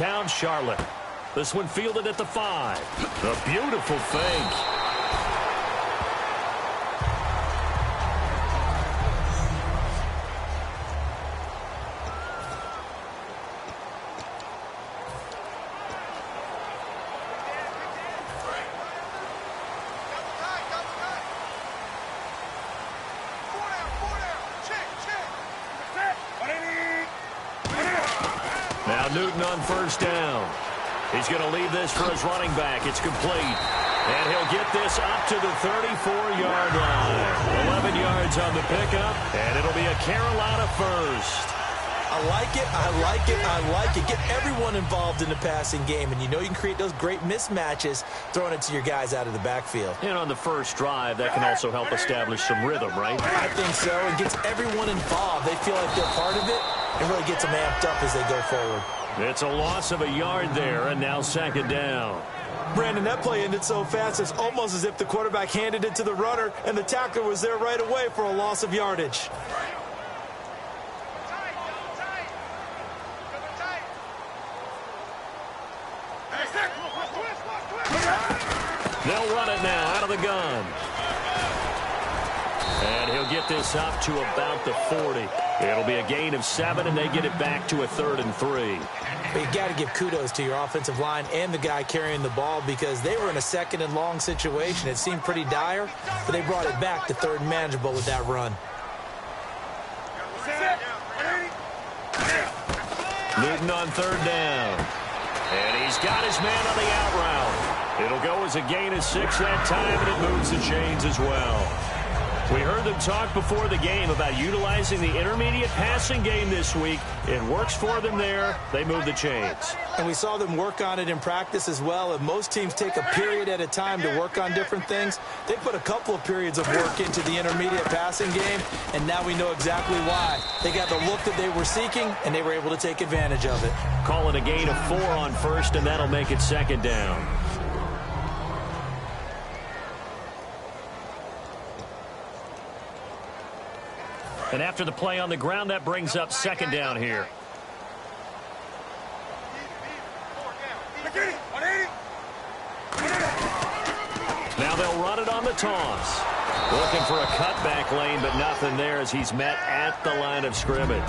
down Charlotte. This one fielded at the 5. A beautiful fake. Now Newton on first down. He's going to leave this for his running back. It's complete. And he'll get this up to the 34-yard line. 11 yards on the pickup, and it'll be a Carolina first. I like it, I like it, I like it. Get everyone involved in the passing game, and you know you can create those great mismatches throwing it to your guys out of the backfield. And on the first drive, that can also help establish some rhythm, right? I think so. It gets everyone involved. They feel like they're part of it, and really gets them amped up as they go forward. It's a loss of a yard there, and now second down. Brandon, that play ended so fast, it's almost as if the quarterback handed it to the runner, and the tackler was there right away for a loss of yardage. They'll run it now out of the gun. And he'll get this up to about the 40. It'll be a gain of 7, and they get it back to a 3rd and 3. But you got to give kudos to your offensive line and the guy carrying the ball because they were in a 2nd and long situation. It seemed pretty dire, but they brought it back to 3rd and manageable with that run. Newton on 3rd down. And he's got his man on the out route. It'll go as a gain of 6 that time, and it moves the chains as well. We heard them talk before the game about utilizing the intermediate passing game this week. It works for them there. They move the chains. And we saw them work on it in practice as well. And most teams take a period at a time to work on different things. They put a couple of periods of work into the intermediate passing game, and now we know exactly why. They got the look that they were seeking, and they were able to take advantage of it. Call it a gain of 4 on first, and that'll make it second down. And after the play on the ground, that brings up second down here. Now they'll run it on the toss. Looking for a cutback lane, but nothing there as he's met at the line of scrimmage.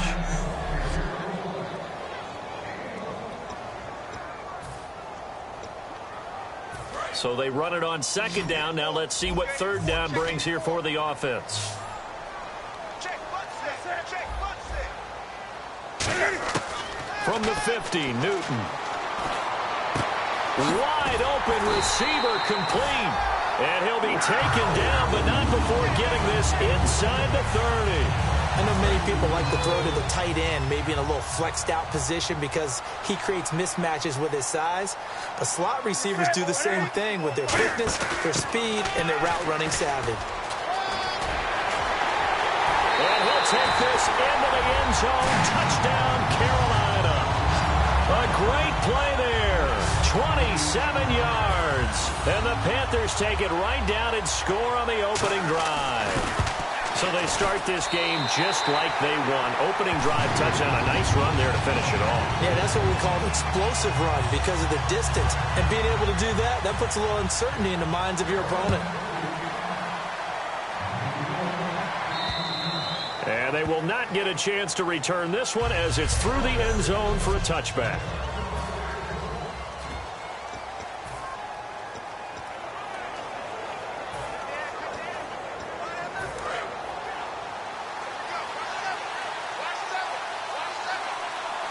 So they run it on second down. Now let's see what third down brings here for the offense. From the 50, Newton. Wide open receiver complete. And he'll be taken down, but not before getting this inside the 30. I know many people like to throw to the tight end, maybe in a little flexed out position because he creates mismatches with his size. But slot receivers do the same thing with their quickness, their speed, and their route running savvy. And he'll take this into the end zone. Touchdown, Carolina. A great play there. 27 yards. And the Panthers take it right down and score on the opening drive. So they start this game just like they won. Opening drive touchdown, a nice run there to finish it off. Yeah, that's what we call an explosive run because of the distance. And being able to do that, that puts a little uncertainty in the minds of your opponent. And they will not get a chance to return this one as it's through the end zone for a touchback.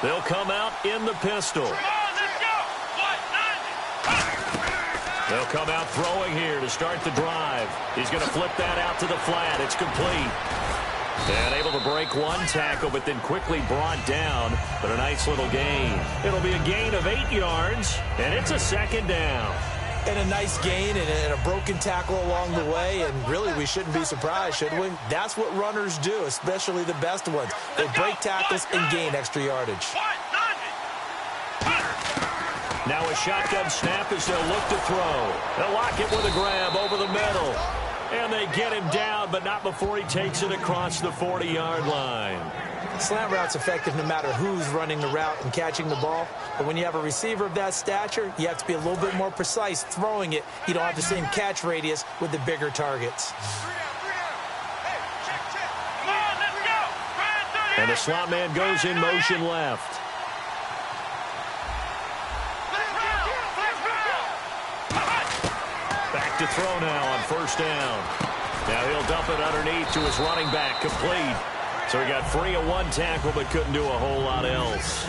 They'll come out in the pistol. They'll come out throwing here to start the drive. He's going to flip that out to the flat. It's complete. And able to break one tackle, but then quickly brought down. But a nice little gain. It'll be a gain of 8 yards, and it's a second down. And a nice gain and a broken tackle along the way. And really, we shouldn't be surprised, should we? That's what runners do, especially the best ones. They break tackles and gain extra yardage. Now a shotgun snap as they'll look to throw. They'll lock it with a grab over the middle. And they get him down, but not before he takes it across the 40-yard line. Slant route's effective no matter who's running the route and catching the ball. But when you have a receiver of that stature, you have to be a little bit more precise throwing it. You don't have the same catch radius with the bigger targets. And the slot man goes in motion left. Back to throw now on first down. Now he'll dump it underneath to his running back, complete. So he got free of one tackle but couldn't do a whole lot else.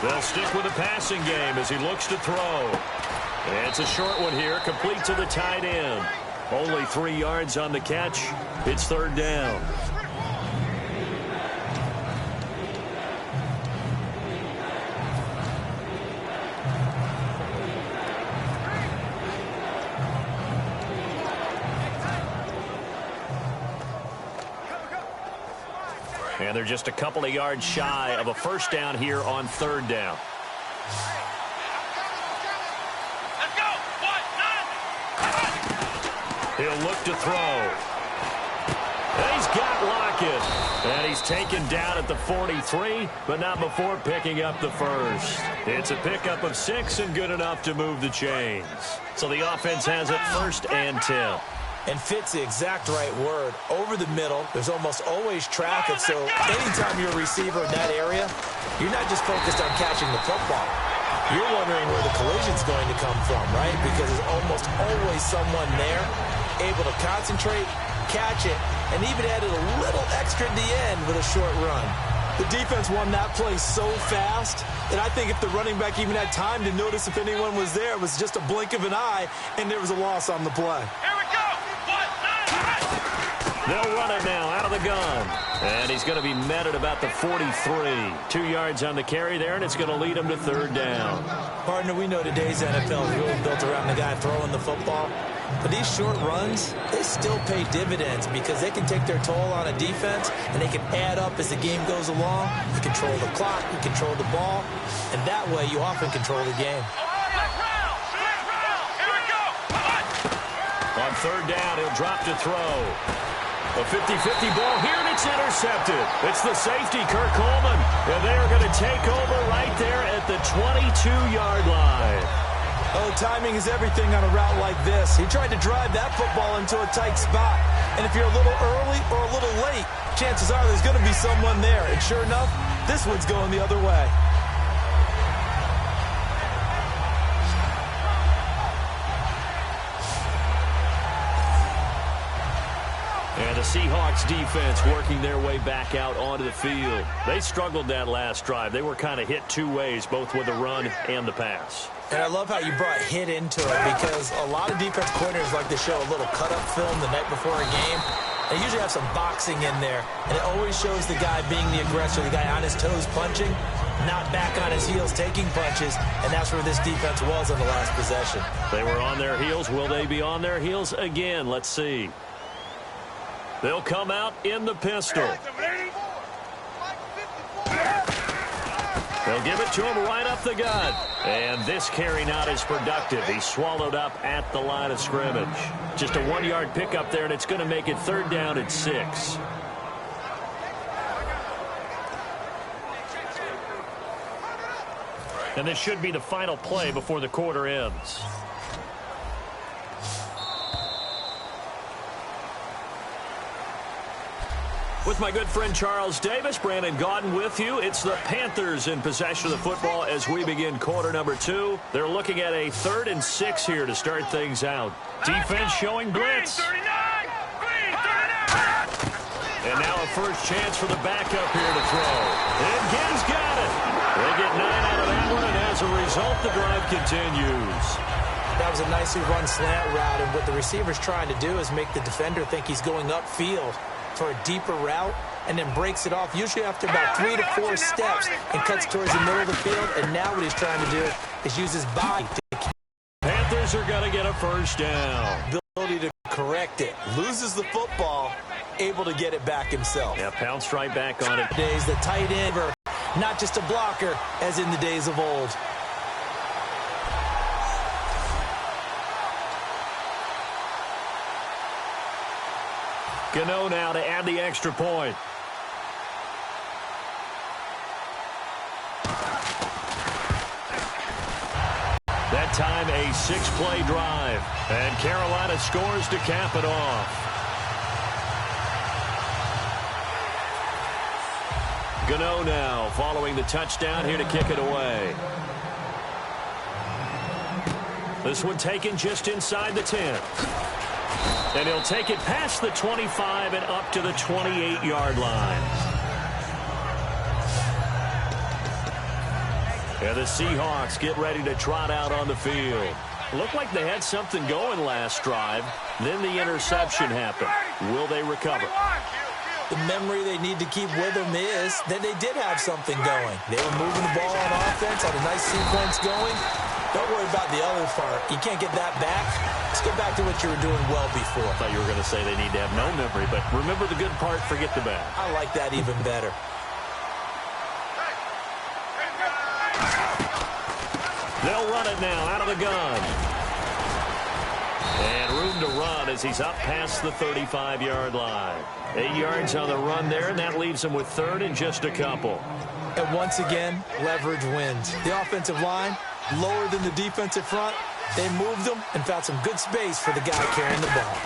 They'll stick with the passing game as he looks to throw. It's a short one here, complete to the tight end. Only 3 yards on the catch. It's third down. And they're just a couple of yards shy of a first down here on third down. He'll look to throw. And he's got Lockett. And he's taken down at the 43, but not before picking up the first. It's a pickup of 6 and good enough to move the chains. So the offense has it first and 10. And fit's the exact right word. Over the middle, there's almost always traffic, so anytime you're a receiver in that area, you're not just focused on catching the football. You're wondering where the collision's going to come from, right? Because there's almost always someone there able to concentrate, catch it, and even added a little extra at the end with a short run. The defense won that play so fast that I think if the running back even had time to notice if anyone was there, it was just a blink of an eye, and there was a loss on the play. They'll run it now out of the gun. And he's going to be met at about the 43. 2 yards on the carry there, and it's going to lead him to third down. Partner, we know today's NFL is really built around the guy throwing the football. But these short runs, they still pay dividends because they can take their toll on a defense, and they can add up as the game goes along. You control the clock, you control the ball, and that way you often control the game. On third down, he'll drop to throw. A 50-50 ball here, and it's intercepted. It's the safety, Kirk Coleman. And they are going to take over right there at the 22-yard line. Oh, timing is everything on a route like this. He tried to drive that football into a tight spot. And if you're a little early or a little late, chances are there's going to be someone there. And sure enough, this one's going the other way. And the Seahawks defense working their way back out onto the field. They struggled that last drive. They were kind of hit 2 ways, both with the run and the pass. And I love how you brought hit into it because a lot of defense coordinators like to show a little cut-up film the night before a game. They usually have some boxing in there, and it always shows the guy being the aggressor, the guy on his toes punching, not back on his heels taking punches, and that's where this defense was on the last possession. They were on their heels. Will they be on their heels again? Let's see. They'll come out in the pistol. They'll give it to him right up the gut. And this carry not as productive. He's swallowed up at the line of scrimmage. Just a 1-yard pickup there, and it's going to make it third down at 6. And this should be the final play before the quarter ends. With my good friend Charles Davis, Brandon Gaudin with you. It's the Panthers in possession of the football as we begin quarter number 2. They're looking at a 3rd and 6 here to start things out. Defense showing blitz. And now a first chance for the backup here to throw. And Gibbs got it. They get 9 out of that one, and as a result, the drive continues. That was a nicely run slant route, and what the receiver's trying to do is make the defender think he's going upfield for a deeper route, and then breaks it off usually after about 3 to 4 steps and cuts towards the middle of the field. And now what he's trying to do is use his body to... Panthers are going to get a first down. Ability to correct it. Loses the football, able to get it back himself. Yeah, pounced right back on it. Days the tight end, not just a blocker as in the days of old. Gano now to add the extra point. That time a 6-play drive. And Carolina scores to cap it off. Gano now following the touchdown here to kick it away. This one taken just inside the 10. And he'll take it past the 25 and up to the 28-yard line. And the Seahawks get ready to trot out on the field. Looked like they had something going last drive. Then the interception happened. Will they recover? The memory they need to keep with them is that they did have something going. They were moving the ball on offense, had a nice sequence going. Don't worry about the other part. You can't get that back. Let's get back to what you were doing well before. I thought you were going to say they need to have no memory, but remember the good part, forget the bad. I like that even better. They'll run it now out of the gun. And room to run as he's up past the 35-yard line. 8 yards on the run there, and that leaves him with third and just a couple. And once again, leverage wins. The offensive line, lower than the defensive front. They moved them and found some good space for the guy carrying the ball.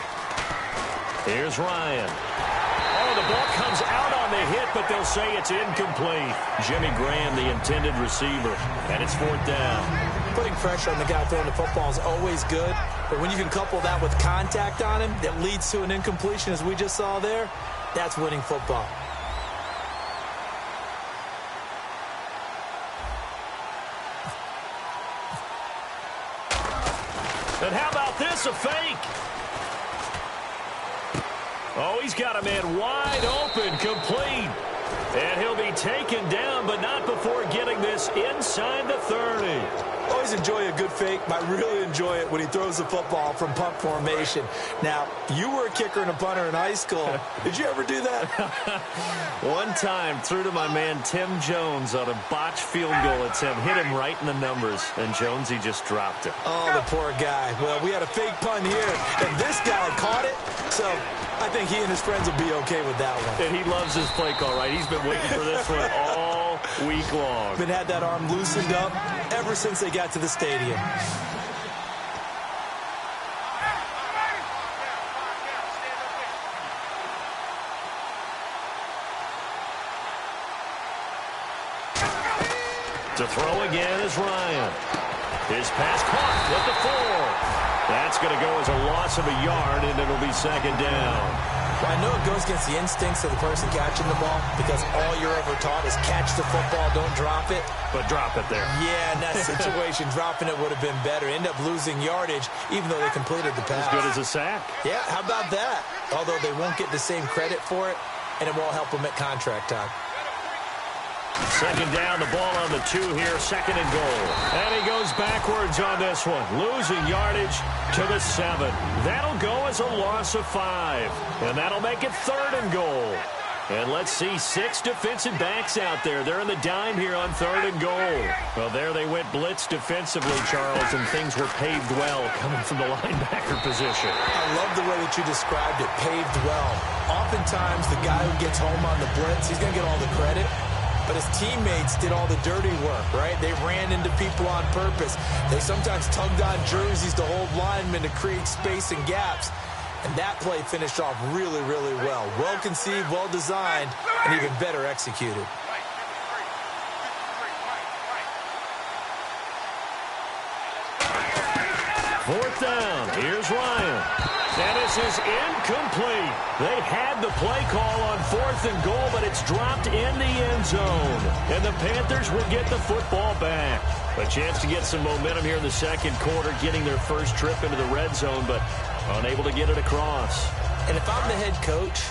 Here's Ryan. Oh, the ball comes out on the hit, but they'll say it's incomplete. Jimmy Graham, the intended receiver, and it's fourth down. Putting pressure on the guy throwing the football is always good, but when you can couple that with contact on him that leads to an incompletion, as we just saw there, that's winning football. And how about this, a fake? Oh, he's got a man wide open, complete. And he'll be taken down, but not before getting this inside the 30. Always enjoy a good fake, but I really enjoy it when he throws the football from punt formation. Now, you were a kicker and a punter in high school. Did you ever do that? One time, threw to my man Tim Jones on a botched field goal attempt. Hit him right in the numbers, and Jonesy just dropped it. Oh, the poor guy. Well, we had a fake punt here, and this guy caught it, so I think he and his friends will be okay with that one. And he loves his play call, right? He's been waiting for this one all week long. Been had that arm loosened up ever since they got to the stadium. To throw again is Ryan. His pass caught at the 4. That's going to go as a loss of a yard, and it'll be second down. Well, I know it goes against the instincts of the person catching the ball because all you're ever taught is catch the football, don't drop it. But drop it there. Yeah, in that situation, dropping it would have been better. End up losing yardage, even though they completed the pass. As good as a sack. Yeah, how about that? Although they won't get the same credit for it, and it won't help them at contract time. Second down, the ball on the 2 here, second and goal. And he goes backwards on this one, losing yardage to the 7. That'll go as a loss of 5. And that'll make it third and goal. And let's see, 6 defensive backs out there. They're in the dime here on third and goal. Well, there they went blitz defensively, Charles, and things were paved well coming from the linebacker position. I love the way that you described it, paved well. Oftentimes, the guy who gets home on the blitz, he's going to get all the credit. But his teammates did all the dirty work, right? They ran into people on purpose. They sometimes tugged on jerseys to hold linemen to create space and gaps. And that play finished off really, really well. Well conceived, well designed, and even better executed. Fourth down. Here's Ryan. And this is incomplete. They had the play call on fourth and goal, but it's dropped in the end zone. And the Panthers will get the football back. A chance to get some momentum here in the second quarter, getting their first trip into the red zone, but unable to get it across. And if I'm the head coach,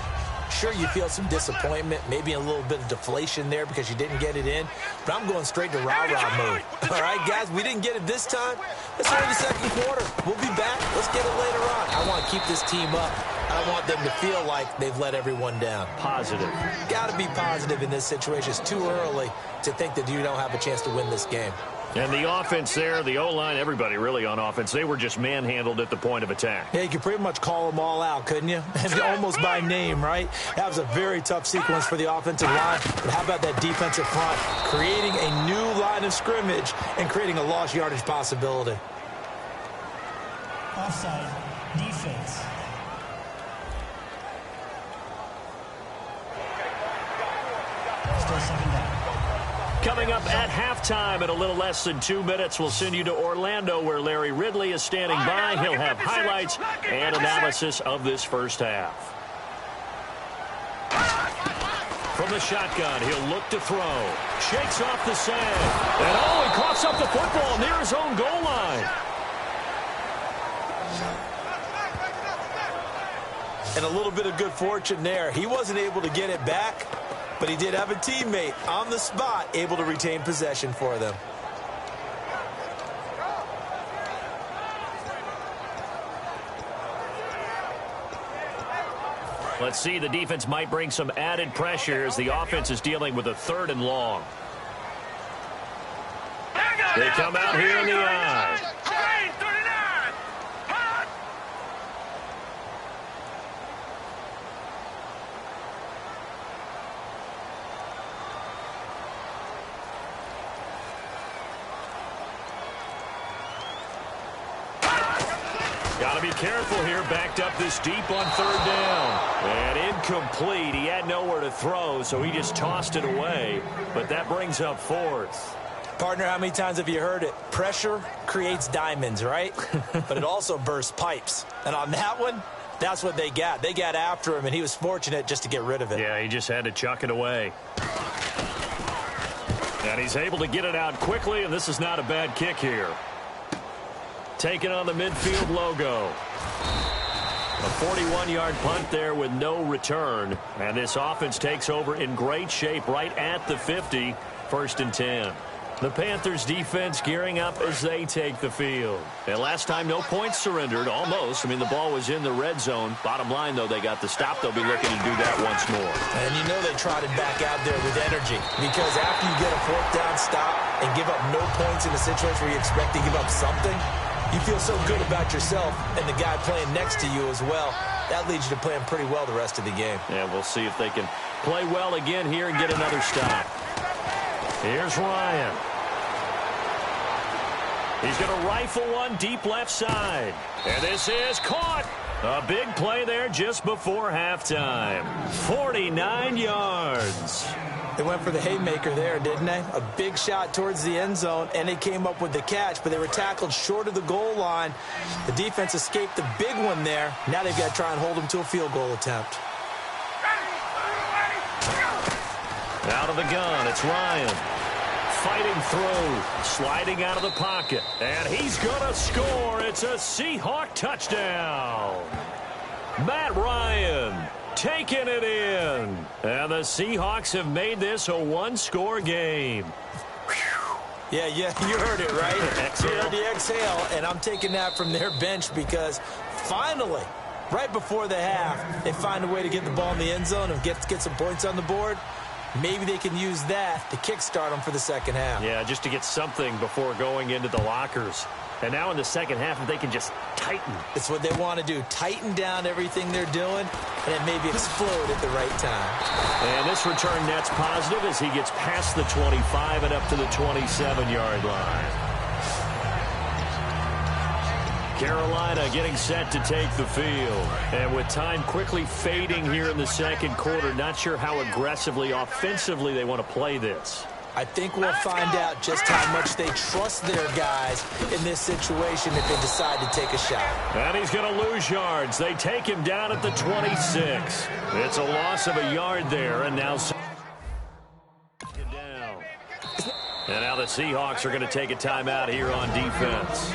sure, you feel some disappointment, maybe a little bit of deflation there because you didn't get it in, but I'm going straight to rah-rah mode. All right, guys, we didn't get it this time. Let's go to the second quarter. We'll be back. Let's get it later on. I want to keep this team up. I don't want them to feel like they've let everyone down. Positive. Got to be positive in this situation. It's too early to think that you don't have a chance to win this game. And the offense there, the O-line, everybody really on offense, they were just manhandled at the point of attack. Yeah, you could pretty much call them all out, couldn't you? Almost by name, right? That was a very tough sequence for the offensive line. But how about that defensive front? Creating a new line of scrimmage and creating a lost yardage possibility. Offside, defense. Still second down. Coming up at halftime in a little less than 2 minutes, we'll send you to Orlando where Larry Ridley is standing by. He'll have highlights and analysis of this first half. From the shotgun, he'll look to throw. Shakes off the sand. And he coughs up the football near his own goal line. And a little bit of good fortune there. He wasn't able to get it back, but he did have a teammate on the spot able to retain possession for them. Let's see, the defense might bring some added pressure as the offense is dealing with a 3rd and long. They come out here in the eye. Got to be careful here, backed up this deep on 3rd down. And incomplete. He had nowhere to throw, so he just tossed it away. But that brings up 4th. Partner, how many times have you heard it? Pressure creates diamonds, right? But it also bursts pipes. And on that one, that's what they got. They got after him, and he was fortunate just to get rid of it. Yeah, he just had to chuck it away. And he's able to get it out quickly, and this is not a bad kick here. Taking on the midfield logo. A 41-yard punt there with no return. And this offense takes over in great shape right at the 50. 1st and 10. The Panthers defense gearing up as they take the field. And last time, no points surrendered, almost. I mean, the ball was in the red zone. Bottom line, though, they got the stop. They'll be looking to do that once more. And you know they trotted back out there with energy, because after you get a 4th down stop and give up no points in a situation where you expect to give up something, you feel so good about yourself and the guy playing next to you as well. That leads you to playing pretty well the rest of the game. Yeah, we'll see if they can play well again here and get another stop. Here's Ryan. He's going to rifle one deep left side. And this is caught. A big play there just before halftime. 49 yards. They went for the haymaker there, didn't they? A big shot towards the end zone, and they came up with the catch, but they were tackled short of the goal line. The defense escaped the big one there. Now they've got to try and hold them to a field goal attempt. Out of the gun, it's Ryan. Fighting through, sliding out of the pocket, and he's going to score. It's a Seahawk touchdown. Matt Ryan taking it in. And the Seahawks have made this a 1-score game. Yeah, you heard it, right? Exhale. You heard the exhale, and I'm taking that from their bench because finally, right before the half, they find a way to get the ball in the end zone and get some points on the board. Maybe they can use that to kickstart them for the second half. Yeah, just to get something before going into the lockers. And now in the second half, if they can just tighten. It's what they want to do. Tighten down everything they're doing, and then maybe explode at the right time. And this return net's positive as he gets past the 25 and up to the 27-yard line. Carolina getting set to take the field. And with time quickly fading here in the second quarter, not sure how aggressively, offensively they want to play this. I think we'll find out just how much they trust their guys in this situation if they decide to take a shot. And he's going to lose yards. They take him down at the 26. It's a loss of a yard there, and now down. And now the Seahawks are going to take a timeout here on defense.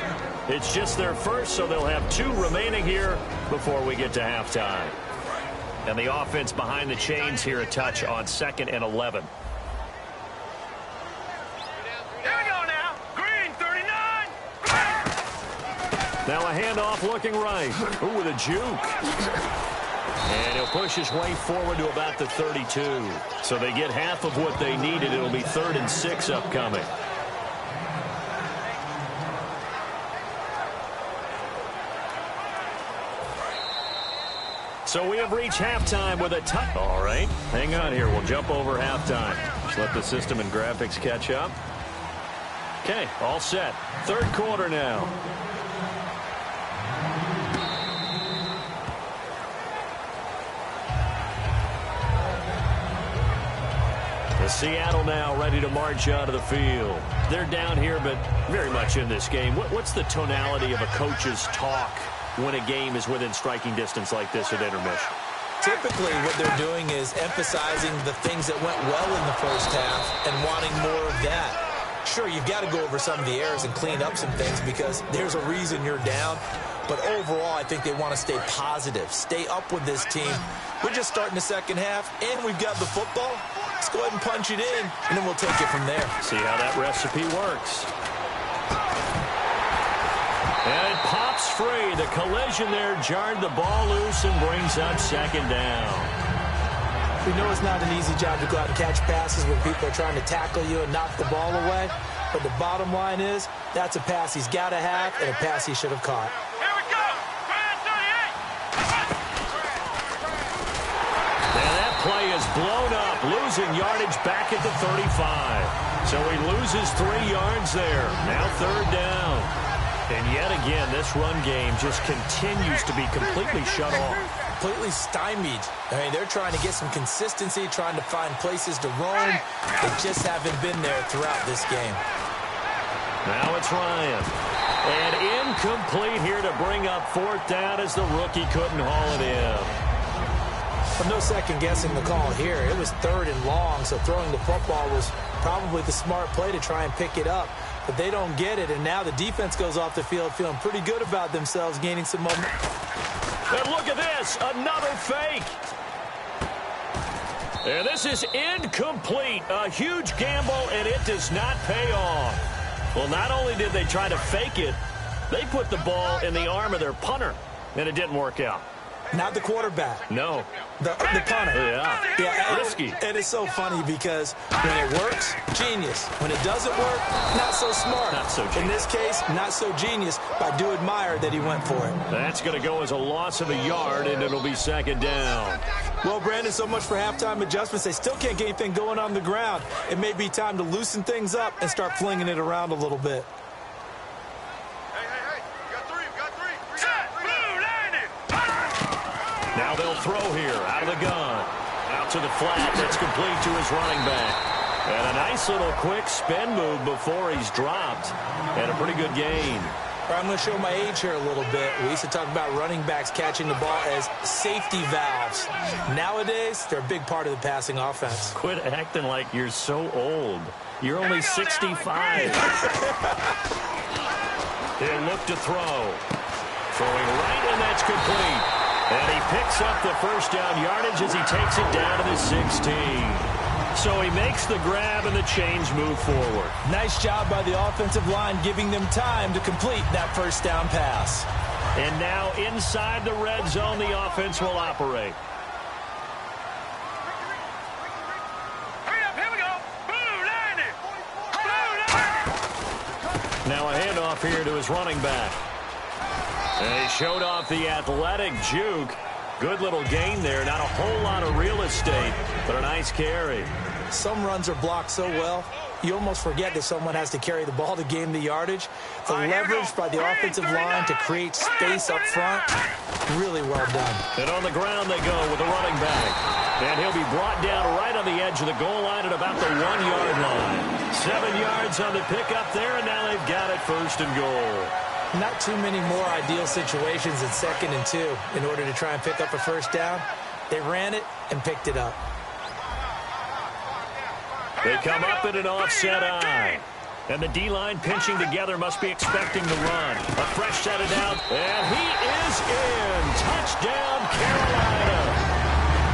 It's just their first, so they'll have 2 remaining here before we get to halftime. And the offense behind the chains here a touch on 2nd and 11. Now a handoff looking right. Ooh, with a juke. And he'll push his way forward to about the 32. So they get half of what they needed. It'll be 3rd and 6 upcoming. So we have reached halftime with a touch. All right, hang on here. We'll jump over halftime. Just let the system and graphics catch up. Okay, all set. Third quarter now. The Seattle now ready to march out of the field. They're down here, but very much in this game. What's the tonality of a coach's talk when a game is within striking distance like this at intermission? Typically, what they're doing is emphasizing the things that went well in the first half and wanting more of that. Sure, you've got to go over some of the errors and clean up some things because there's a reason you're down. But overall, I think they want to stay positive, stay up with this team. We're just starting the second half, and we've got the football. Let's go ahead and punch it in, and then we'll take it from there. See how that recipe works. And it pops free. The collision there jarred the ball loose and brings up second down. We know it's not an easy job to go out and catch passes when people are trying to tackle you and knock the ball away. But the bottom line is, that's a pass he's got to have and a pass he should have caught. Here we go. And that play is blown up, losing yardage back at the 35. So he loses 3 yards there. Now third down. And yet again, this run game just continues to be completely shut off. Completely stymied. I mean, they're trying to get some consistency, trying to find places to roam. They just haven't been there throughout this game. Now it's Ryan. And incomplete here to bring up fourth down as the rookie couldn't haul it in. Well, no second-guessing the call here. It was third and long, so throwing the football was probably the smart play to try and pick it up. But they don't get it, and now the defense goes off the field feeling pretty good about themselves, gaining some momentum. And look at this, another fake. And this is incomplete. A huge gamble, and it does not pay off. Well, not only did they try to fake it, they put the ball in the arm of their punter, and it didn't work out. Not the quarterback. No. The punter. Yeah. Risky. And it's so funny because when it works, genius. When it doesn't work, not so smart. Not so genius. In this case, not so genius, but I do admire that he went for it. That's going to go as a loss of a yard, and it'll be second down. Well, Brandon, so much for halftime adjustments. They still can't get anything going on the ground. It may be time to loosen things up and start flinging it around a little bit. Now they'll throw here out of the gun. Out to the flat. That's complete to his running back. And a nice little quick spin move before he's dropped. And a pretty good gain. I'm going to show my age here a little bit. We used to talk about running backs catching the ball as safety valves. Nowadays, they're a big part of the passing offense. Quit acting like you're so old. You're only 65. He'll look to throw. Throwing right, and that's complete. And he picks up the first down yardage as he takes it down to the 16. So he makes the grab and the change move forward. Nice job by the offensive line giving them time to complete that first down pass. And now inside the red zone, the offense will operate. Now a handoff here to his running back. And he showed off the athletic juke. Good little gain there. Not a whole lot of real estate, but a nice carry. Some runs are blocked so well, you almost forget that someone has to carry the ball to gain the yardage. The leverage by the offensive line to create space up front, really well done. And on the ground they go with the running back. And he'll be brought down right on the edge of the goal line at about the 1-yard line. 7 yards on the pickup there, and now they've got it first and goal. Not too many more ideal situations at 2nd and 2 in order to try and pick up a first down. They ran it and picked it up. They come up in an offset eye. And the D-line pinching together must be expecting the run. A fresh set it down. And he is in. Touchdown, Carolina.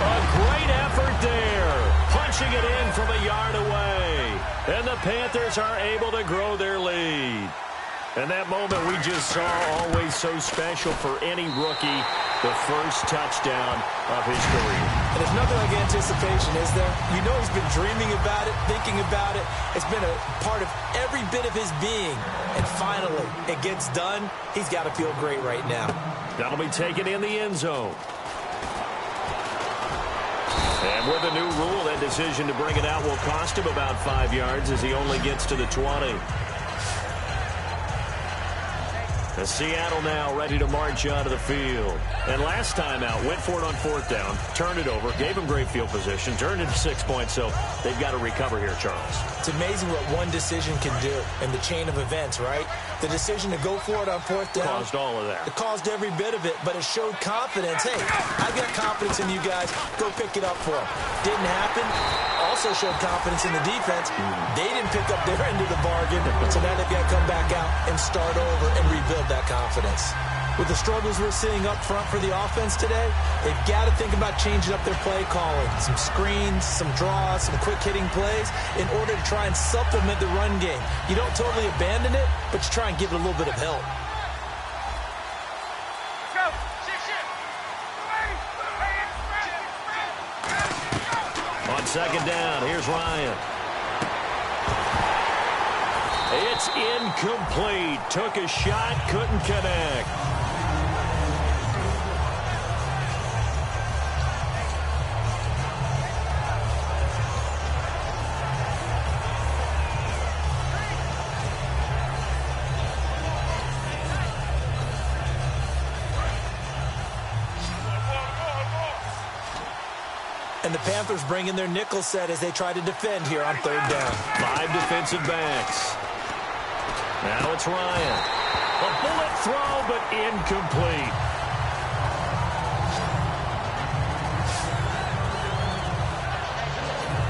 A great effort there. Punching it in from a yard away. And the Panthers are able to grow their lead. And that moment we just saw, always so special for any rookie, the first touchdown of his career. And there's nothing like anticipation, is there? You know he's been dreaming about it, thinking about it. It's been a part of every bit of his being. And finally, it gets done. He's got to feel great right now. That'll be taken in the end zone. And with a new rule, that decision to bring it out will cost him about 5 yards as he only gets to the 20. The Seattle now ready to march onto the field. And last time out, went for it on 4th down, turned it over, gave him great field position, turned it to 6 points, so they've got to recover here, Charles. It's amazing what one decision can do in the chain of events, right? The decision to go for it on 4th down. Caused all of that. It caused every bit of it, but it showed confidence. Hey, I've got confidence in you guys. Go pick it up for them. Didn't happen. Also showed confidence in the defense. They didn't pick up their end of the bargain, so now they've got to come back out and start over and rebuild that confidence. With the struggles we're seeing up front for the offense today, they've got to think about changing up their play calling. Some screens, some draws, some quick-hitting plays in order to try and supplement the run game. You don't totally abandon it, but you try and give it a little bit of help. On 2nd down, here's Ryan. It's incomplete. Took a shot, couldn't connect. And the Panthers bring in their nickel set as they try to defend here on 3rd down. 5 defensive backs. Now it's Ryan. A bullet throw, but incomplete.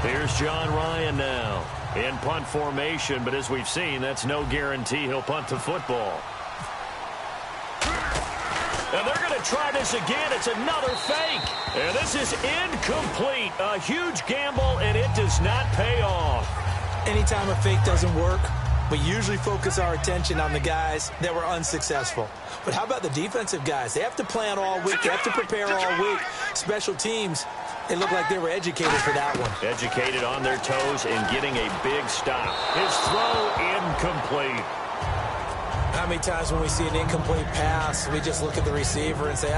Here's John Ryan now in punt formation, but as we've seen, that's no guarantee he'll punt the football. And they're going to try this again. It's another fake. And this is incomplete. A huge gamble, and it does not pay off. Anytime a fake doesn't work, we usually focus our attention on the guys that were unsuccessful. But how about the defensive guys? They have to plan all week. They have to prepare all week. Special teams, they look like they were educated for that one. Educated on their toes and getting a big stop. His throw incomplete. How many times when we see an incomplete pass, we just look at the receiver and say,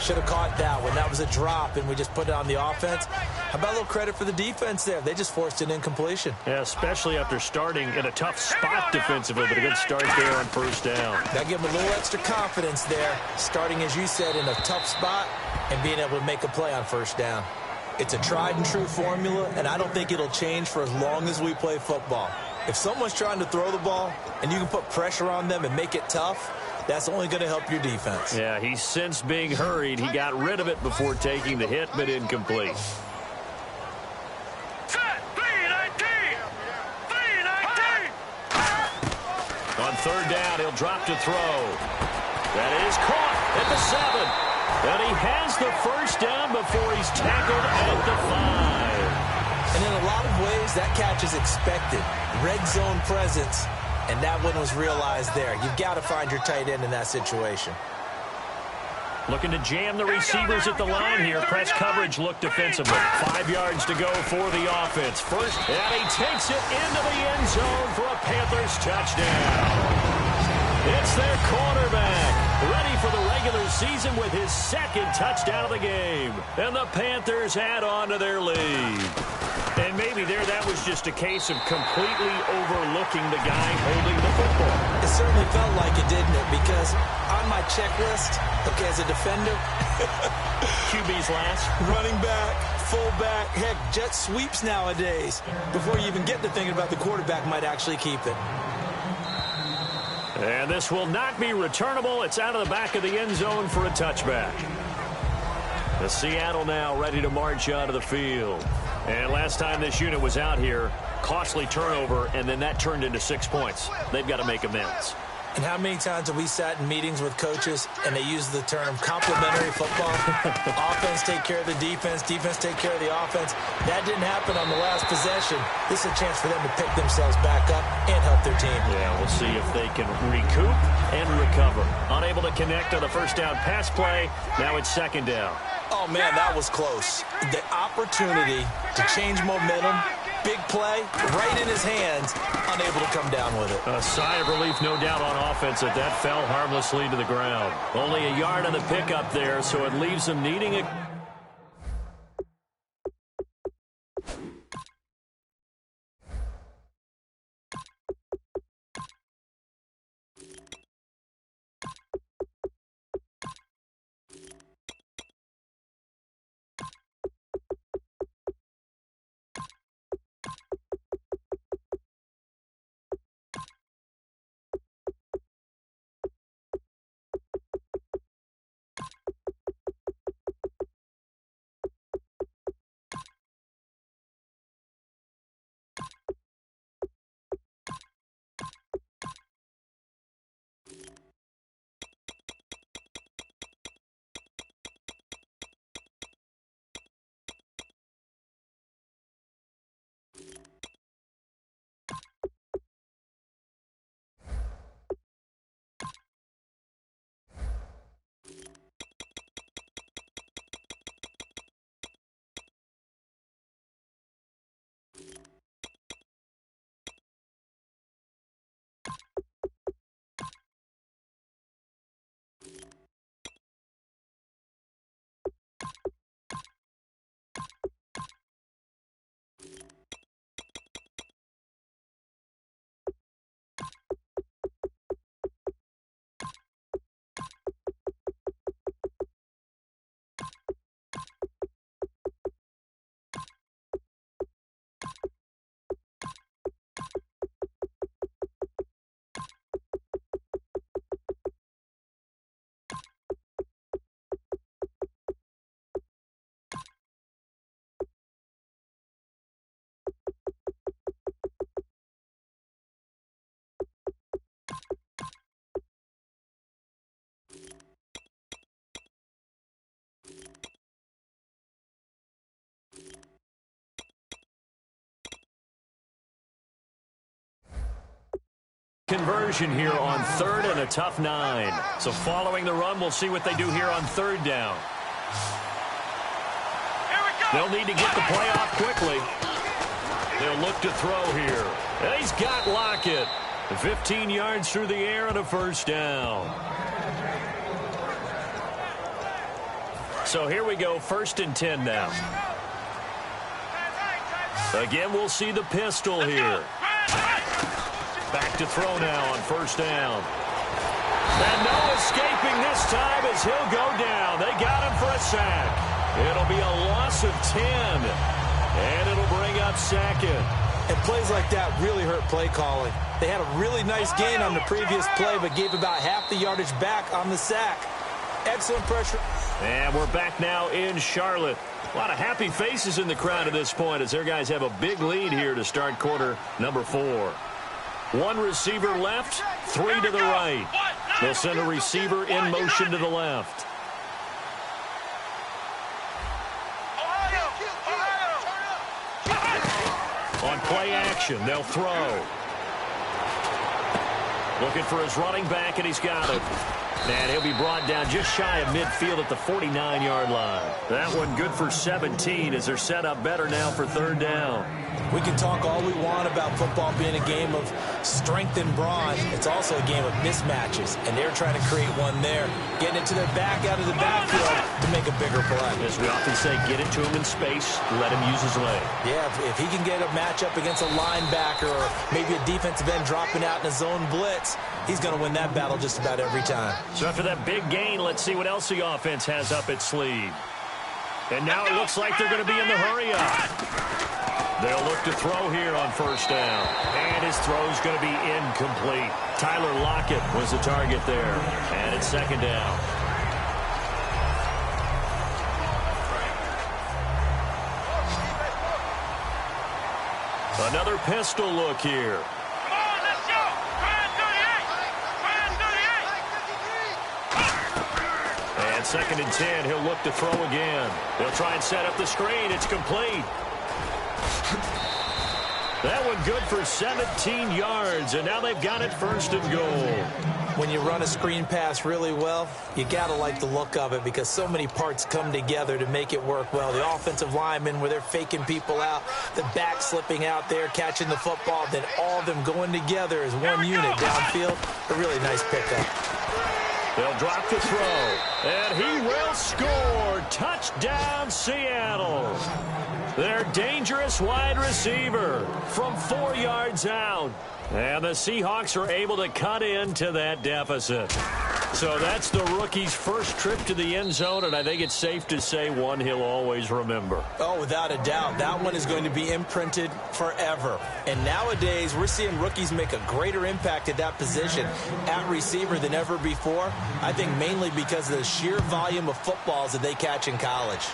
should have caught that one. That was a drop, and we just put it on the offense. How about a little credit for the defense there? They just forced an incompletion. Yeah, especially after starting in a tough spot defensively, but a good start there on 1st down. Got to give them a little extra confidence there, starting, as you said, in a tough spot and being able to make a play on 1st down. It's a tried-and-true formula, and I don't think it'll change for as long as we play football. If someone's trying to throw the ball and you can put pressure on them and make it tough, that's only going to help your defense. Yeah, he's sensed being hurried. He got rid of it before taking the hit, but incomplete. On 3rd down, he'll drop to throw. That is caught at the 7. And he has the 1st down before he's tackled at the 5. And in a lot of ways, that catch is expected. Red zone presence, and that one was realized there. You've got to find your tight end in that situation. Looking to jam the receivers at the line here. Press coverage look defensively. 5 yards to go for the offense. First, and he takes it into the end zone for a Panthers touchdown. It's their quarterback, ready for the regular season with his 2nd touchdown of the game. And the Panthers add on to their lead. And maybe that was just a case of completely overlooking the guy holding the football. It certainly felt like it, didn't it? Because on my checklist, okay, as a defender, QB's last. Running back, fullback, heck, jet sweeps nowadays. Before you even get to thinking about the quarterback might actually keep it. And this will not be returnable. It's out of the back of the end zone for a touchback. The Seattle now ready to march onto the field. And last time this unit was out here, costly turnover, and then that turned into 6 points. They've got to make amends. And how many times have we sat in meetings with coaches and they use the term complementary football? Offense take care of the defense, defense take care of the offense. That didn't happen on the last possession. This is a chance for them to pick themselves back up and help their team. Yeah, we'll see if they can recoup and recover. Unable to connect on the 1st down pass play. Now it's 2nd down. Oh, man, that was close. The opportunity to change momentum, big play, right in his hands, unable to come down with it. A sigh of relief, no doubt, on offense that fell harmlessly to the ground. Only a yard on the pickup there, so it leaves them needing a Conversion here on 3rd and a tough 9. So following the run, we'll see what they do here on 3rd down. They'll need to get the play off quickly. They'll look to throw here. And he's got Lockett. 15 yards through the air and a 1st down. So here we go, 1st and 10 now. Again, we'll see the pistol here. Back to throw now on 1st down. And no escaping this time as he'll go down. They got him for a sack. It'll be a loss of 10. And it'll bring up 2nd. And plays like that really hurt play calling. They had a really nice gain on the previous play, but gave about half the yardage back on the sack. Excellent pressure. And we're back now in Charlotte. A lot of happy faces in the crowd at this point as their guys have a big lead here to start quarter number 4. 1 receiver left, 3 to the right. They'll send a receiver in motion to the left. On play action, they'll throw. Looking for his running back, and he's got it. And he'll be brought down just shy of midfield at the 49-yard line. That one good for 17 as they're set up better now for 3rd down. We can talk all we want about football being a game of strength and brawn. It's also a game of mismatches, and they're trying to create one there. Getting it to their back out of the backfield to make a bigger play. As we often say, get it to him in space, let him use his leg. Yeah, if he can get a matchup against a linebacker or maybe a defensive end dropping out in a zone blitz, he's going to win that battle just about every time. So after that big gain, let's see what else the offense has up its sleeve. And now it looks like they're going to be in the hurry-up. They'll look to throw here on 1st down. And his throw's going to be incomplete. Tyler Lockett was the target there. And it's 2nd down. Another pistol look here. And 2nd and 10, he'll look to throw again. They'll try and set up the screen. It's complete. That one good for 17 yards, and now they've got it 1st and goal. When you run a screen pass really well, you got to like the look of it because so many parts come together to make it work well. The offensive linemen, where they're faking people out, the back slipping out there, catching the football, then all of them going together as one unit downfield. A really nice pickup. They'll drop the throw, and he will score. Touchdown, Seattle. Their dangerous wide receiver from 4 yards out. And the Seahawks are able to cut into that deficit. So that's the rookie's first trip to the end zone, and I think it's safe to say one he'll always remember. Oh, without a doubt. That one is going to be imprinted forever. And nowadays, we're seeing rookies make a greater impact at that position at receiver than ever before. I think mainly because of the sheer volume of footballs that they catch in college.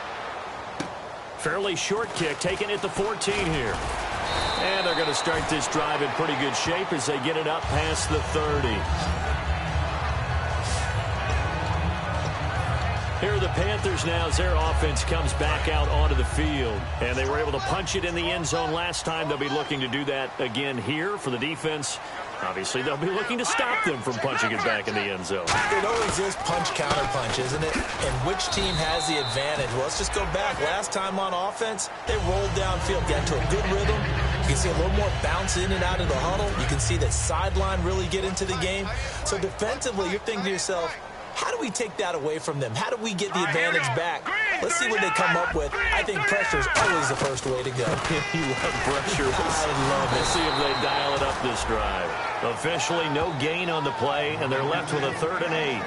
Fairly short kick, taken at the 14 here. And they're going to start this drive in pretty good shape as they get it up past the 30. Here are the Panthers now as their offense comes back out onto the field. And they were able to punch it in the end zone last time. They'll be looking to do that again here for the defense. Obviously, they'll be looking to stop them from punching it back in the end zone. It always is punch-counter-punch, isn't it? And which team has the advantage? Well, let's just go back. Last time on offense, they rolled downfield, got to a good rhythm. You can see a little more bounce in and out of the huddle. You can see the sideline really get into the game. So defensively, you're thinking to yourself, how do we take that away from them? How do we get the advantage back? Let's see what they come up with. I think pressure is always the first way to go. You love pressure. I love it. Let's see if they dial it up this drive. Officially, no gain on the play, and they're left with a 3rd and 8.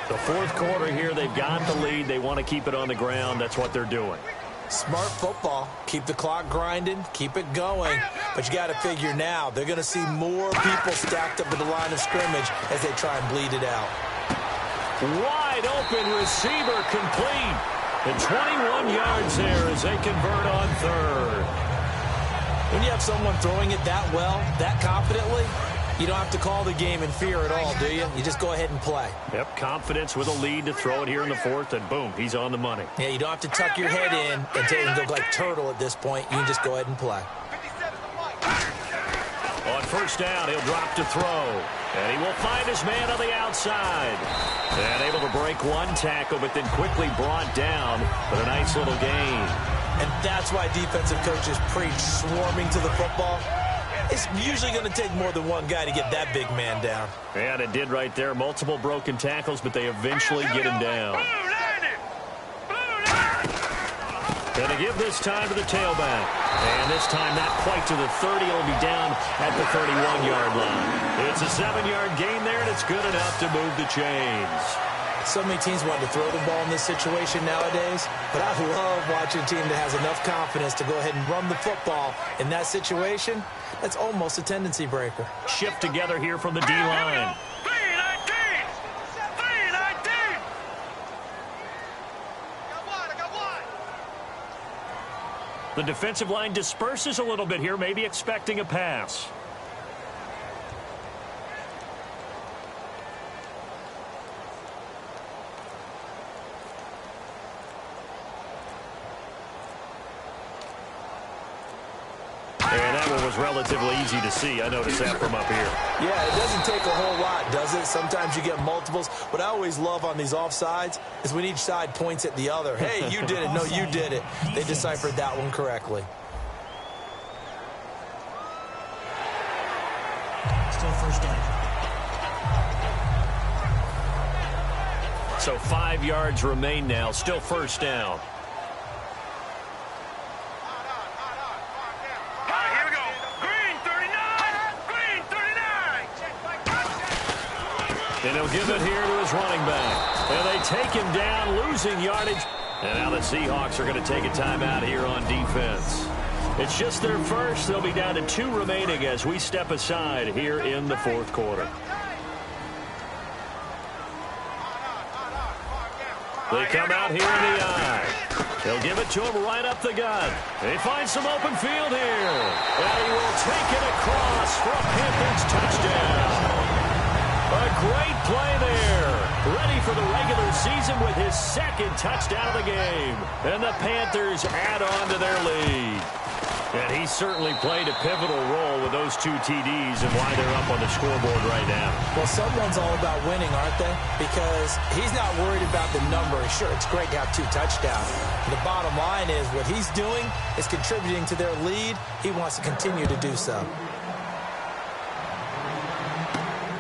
The 4th quarter here, they've got the lead. They want to keep it on the ground. That's what they're doing. Smart football. Keep the clock grinding. Keep it going. But you got to figure now, they're going to see more people stacked up at the line of scrimmage as they try and bleed it out. Wide open receiver complete. And 21 yards there as they convert on 3rd. When you have someone throwing it that well, that confidently, you don't have to call the game in fear at all, do you? You just go ahead and play. Yep, confidence with a lead to throw it here in the 4th, and boom, he's on the money. Yeah, you don't have to tuck your head in and go like turtle at this point. You can just go ahead and play. On first down, he'll drop to throw. And he will find his man on the outside. And able to break one tackle, but then quickly brought down for a nice little gain. And that's why defensive coaches preach swarming to the football. It's usually going to take more than one guy to get that big man down. And it did right there. Multiple broken tackles, but they eventually get him down. Going to give this time to the tailback. And this time not quite to the 30. It'll be down at the 31-yard line. It's a 7-yard gain there, and it's good enough to move the chains. So many teams want to throw the ball in this situation nowadays, but I love watching a team that has enough confidence to go ahead and run the football. In that situation, that's almost a tendency breaker. Shift together here from the D-line. The defensive line disperses a little bit here, maybe expecting a pass. And that one was relatively easy to see. I noticed that from up here. Yeah, it doesn't take a whole lot, does it? Sometimes you get multiples. What I always love on these offsides is when each side points at the other. Hey, you did it. No, you did it. They deciphered that one correctly. Still first down. So 5 yards remain now. Still first down. And he'll give it here to his running back. And they take him down, losing yardage. And now the Seahawks are going to take a timeout here on defense. It's just their first. They'll be down to 2 remaining as we step aside here in the fourth quarter. They come out here in the eye. They'll give it to him right up the gut. They find some open field here. And he will take it across for a Panthers touchdown. A great play there. Ready for the regular season with his second touchdown of the game. And the Panthers add on to their lead. And he certainly played a pivotal role with those 2 TDs and why they're up on the scoreboard right now. Well, someone's all about winning, aren't they? Because he's not worried about the number. Sure, it's great to have 2 touchdowns. The bottom line is what he's doing is contributing to their lead. He wants to continue to do so.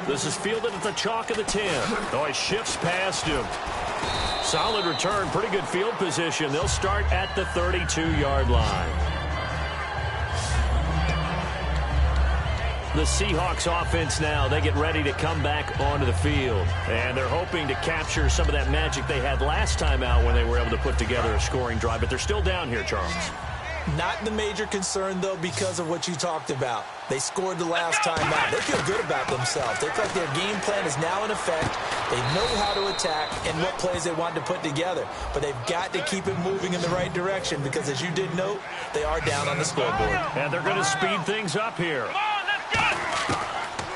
This is fielded at the chalk of the 10. Oh, he shifts past him. Solid return, pretty good field position. They'll start at the 32-yard line. The Seahawks offense now, they get ready to come back onto the field. And they're hoping to capture some of that magic they had last time out when they were able to put together a scoring drive. But they're still down here, Charles. Not the major concern, though, because of what you talked about. They scored the last time out. They feel good about themselves. They feel like their game plan is now in effect. They know how to attack and what plays they want to put together. But they've got to keep it moving in the right direction because, as you did note, they are down on the scoreboard. And they're going to speed things up here.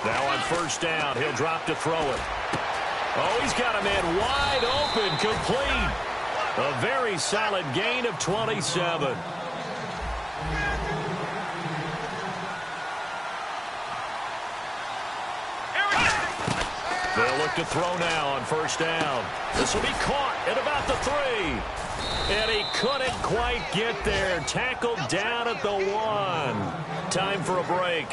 Now on first down, he'll drop to throw it. Oh, he's got a man wide open, complete. A very solid gain of 27. They'll look to throw now on first down. This will be caught at about the 3. And he couldn't quite get there. Tackled down at the 1. Time for a break.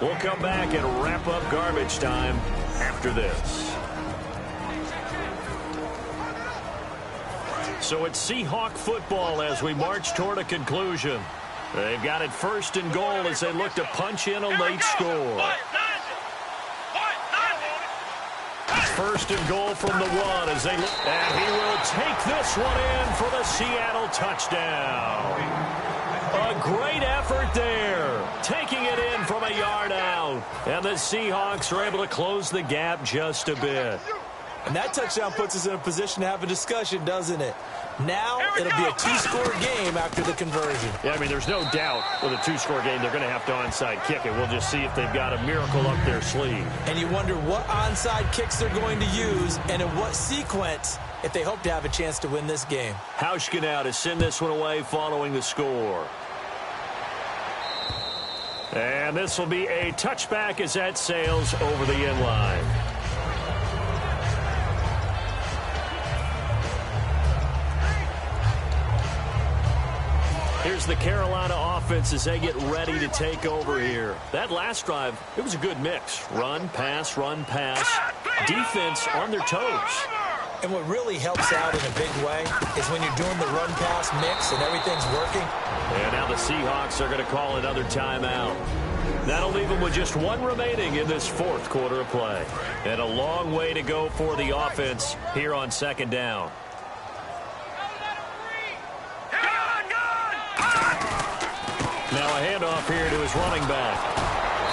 We'll come back and wrap up garbage time after this. So it's Seahawk football as we march toward a conclusion. They've got it first and goal as they look to punch in a late score. First and goal from the 1 as they look. And he will take this one in for the Seattle touchdown. A great effort there. Taking it in from a yard out. And the Seahawks are able to close the gap just a bit. And that touchdown puts us in a position to have a discussion, doesn't it? Now it'll be a 2-score game after the conversion. Yeah, I mean, there's no doubt with a 2-score game they're going to have to onside kick it. We'll just see if they've got a miracle up their sleeve. And you wonder what onside kicks they're going to use and in what sequence if they hope to have a chance to win this game. Hauschka now to send this one away following the score. And this will be a touchback as that sails over the end line. Here's the Carolina offense as they get ready to take over here. That last drive, it was a good mix. Run, pass, defense on their toes. And what really helps out in a big way is when you're doing the run-pass mix and everything's working. And now the Seahawks are going to call another timeout. That'll leave them with just one remaining in this fourth quarter of play. And a long way to go for the offense here on second down. Now a handoff here to his running back.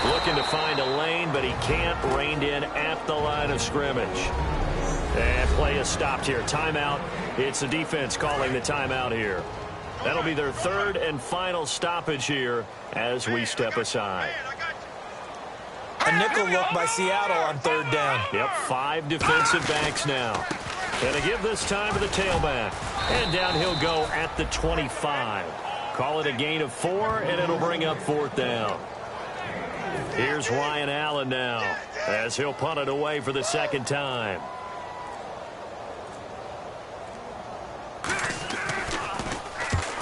Looking to find a lane, but he can't. Reined in at the line of scrimmage. And play is stopped here. Timeout. It's the defense calling the timeout here. That'll be their third and final stoppage here as we step aside. A nickel look by Seattle on third down. Yep, 5 defensive backs now. And they give this time to the tailback. And down he'll go at the 25. Call it a gain of 4, and it'll bring up fourth down. Here's Ryan Allen now as he'll punt it away for the second time.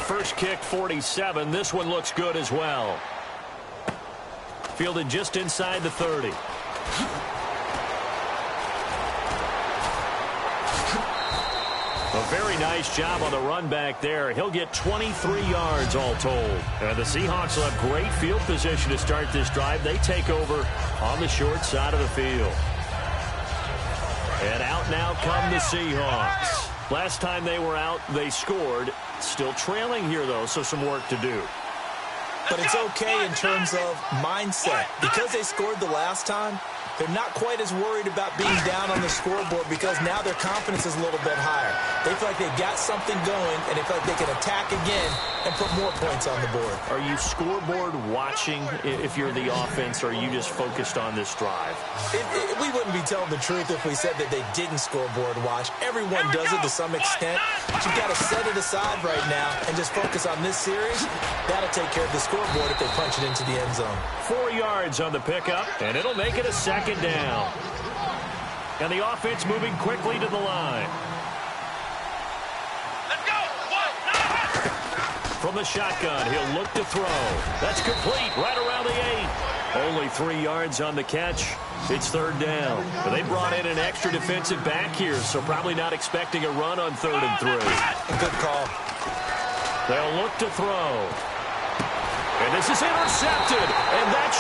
First kick, 47. This one looks good as well. Fielded just inside the 30. A very nice job on the run back there. He'll get 23 yards all told. And the Seahawks will have great field position to start this drive. They take over on the short side of the field. And out now come the Seahawks. Last time they were out, they scored. Still trailing here, though, so some work to do. But it's okay in terms of mindset. Because they scored the last time, they're not quite as worried about being down on the scoreboard because now their confidence is a little bit higher. They feel like they've got something going, and they feel like they can attack again and put more points on the board. Are you scoreboard watching if you're the offense, or are you just focused on this drive? We wouldn't be telling the truth if we said that they didn't scoreboard watch. Everyone does it to some extent, but you've got to set it aside right now and just focus on this series. That'll take care of the scoreboard if they punch it into the end zone. 4 yards on the pickup, and it'll make it a second down. And the offense moving quickly to the line. Let's go! From the shotgun, he'll look to throw. That's complete right around the 8. Only 3 yards on the catch. It's third down. But they brought in an extra defensive back here, so probably not expecting a run on 3rd and 3. Good call. They'll look to throw. And this is intercepted, and that